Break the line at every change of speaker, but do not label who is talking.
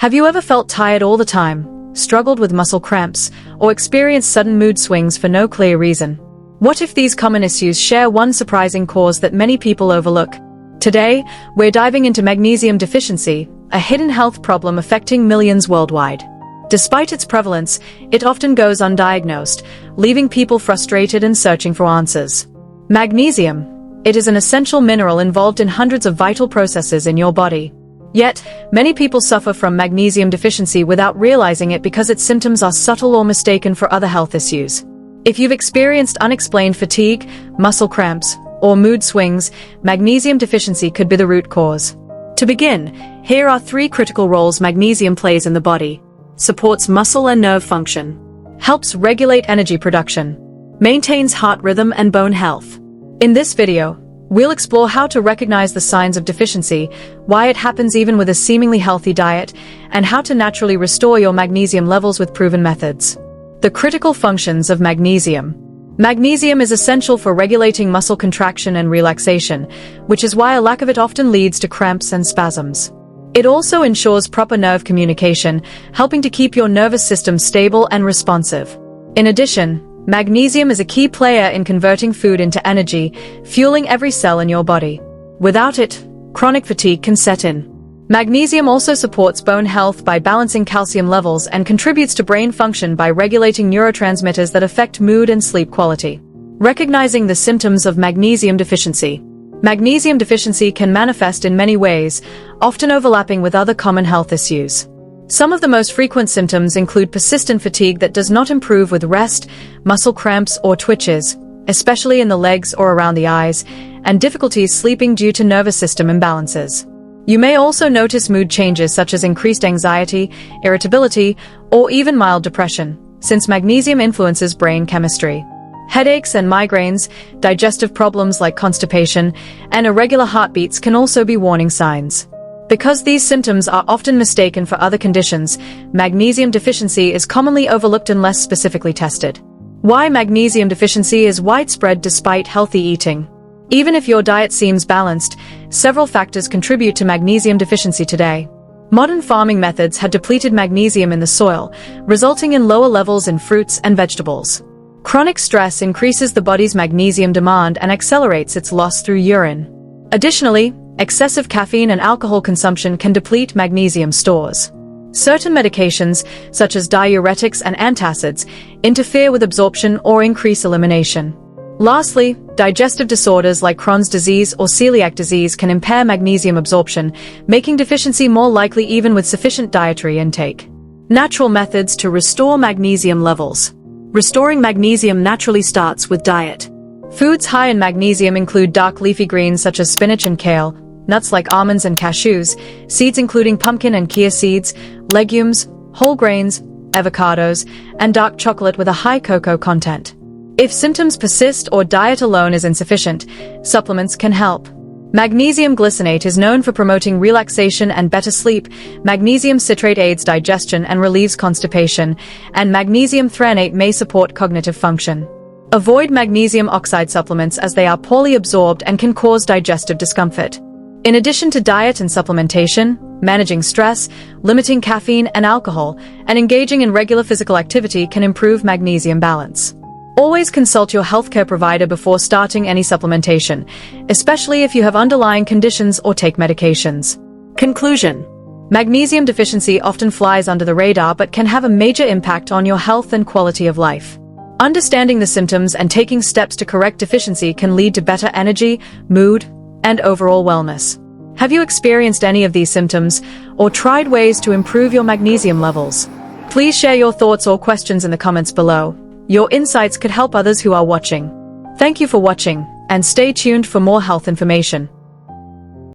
Have you ever felt tired all the time, struggled with muscle cramps, or experienced sudden mood swings for no clear reason? What if these common issues share one surprising cause that many people overlook? Today, we're diving into magnesium deficiency, a hidden health problem affecting millions worldwide. Despite its prevalence, it often goes undiagnosed, leaving people frustrated and searching for answers. Magnesium. It is an essential mineral involved in hundreds of vital processes in your body. Yet, many people suffer from magnesium deficiency without realizing it because its symptoms are subtle or mistaken for other health issues. If you've experienced unexplained fatigue, muscle cramps, or mood swings, magnesium deficiency could be the root cause. To begin, here are 3 critical roles magnesium plays in the body. Supports muscle and nerve function. Helps regulate energy production. Maintains heart rhythm and bone health. In this video, we'll explore how to recognize the signs of deficiency, why it happens even with a seemingly healthy diet, and how to naturally restore your magnesium levels with proven methods. The critical functions of magnesium. Magnesium is essential for regulating muscle contraction and relaxation, which is why a lack of it often leads to cramps and spasms. It also ensures proper nerve communication, helping to keep your nervous system stable and responsive. In addition, magnesium is a key player in converting food into energy, fueling every cell in your body. Without it, chronic fatigue can set in. Magnesium also supports bone health by balancing calcium levels and contributes to brain function by regulating neurotransmitters that affect mood and sleep quality. Recognizing the symptoms of magnesium deficiency. Magnesium deficiency can manifest in many ways, often overlapping with other common health issues. Some of the most frequent symptoms include persistent fatigue that does not improve with rest, muscle cramps or twitches, especially in the legs or around the eyes, and difficulties sleeping due to nervous system imbalances. You may also notice mood changes such as increased anxiety, irritability, or even mild depression, since magnesium influences brain chemistry. Headaches and migraines, digestive problems like constipation, and irregular heartbeats can also be warning signs. Because these symptoms are often mistaken for other conditions, magnesium deficiency is commonly overlooked unless specifically tested. Why magnesium deficiency is widespread despite healthy eating. Even if your diet seems balanced, several factors contribute to magnesium deficiency today. Modern farming methods had depleted magnesium in the soil, resulting in lower levels in fruits and vegetables. Chronic stress increases the body's magnesium demand and accelerates its loss through urine. Additionally, excessive caffeine and alcohol consumption can deplete magnesium stores. Certain medications, such as diuretics and antacids, interfere with absorption or increase elimination. Lastly, digestive disorders like Crohn's disease or celiac disease can impair magnesium absorption, making deficiency more likely even with sufficient dietary intake. Natural methods to restore magnesium levels. Restoring magnesium naturally starts with diet. Foods high in magnesium include dark leafy greens such as spinach and kale, nuts like almonds and cashews, seeds including pumpkin and chia seeds, legumes, whole grains, avocados, and dark chocolate with a high cocoa content. If symptoms persist or diet alone is insufficient, supplements can help. Magnesium glycinate is known for promoting relaxation and better sleep, magnesium citrate aids digestion and relieves constipation, and magnesium threonate may support cognitive function. Avoid magnesium oxide supplements as they are poorly absorbed and can cause digestive discomfort. In addition to diet and supplementation, managing stress, limiting caffeine and alcohol, and engaging in regular physical activity can improve magnesium balance. Always consult your healthcare provider before starting any supplementation, especially if you have underlying conditions or take medications. Conclusion. Magnesium deficiency often flies under the radar but can have a major impact on your health and quality of life. Understanding the symptoms and taking steps to correct deficiency can lead to better energy, mood, and overall wellness. Have you experienced any of these symptoms, or tried ways to improve your magnesium levels? Please share your thoughts or questions in the comments below. Your insights could help others who are watching. Thank you for watching, and stay tuned for more health information.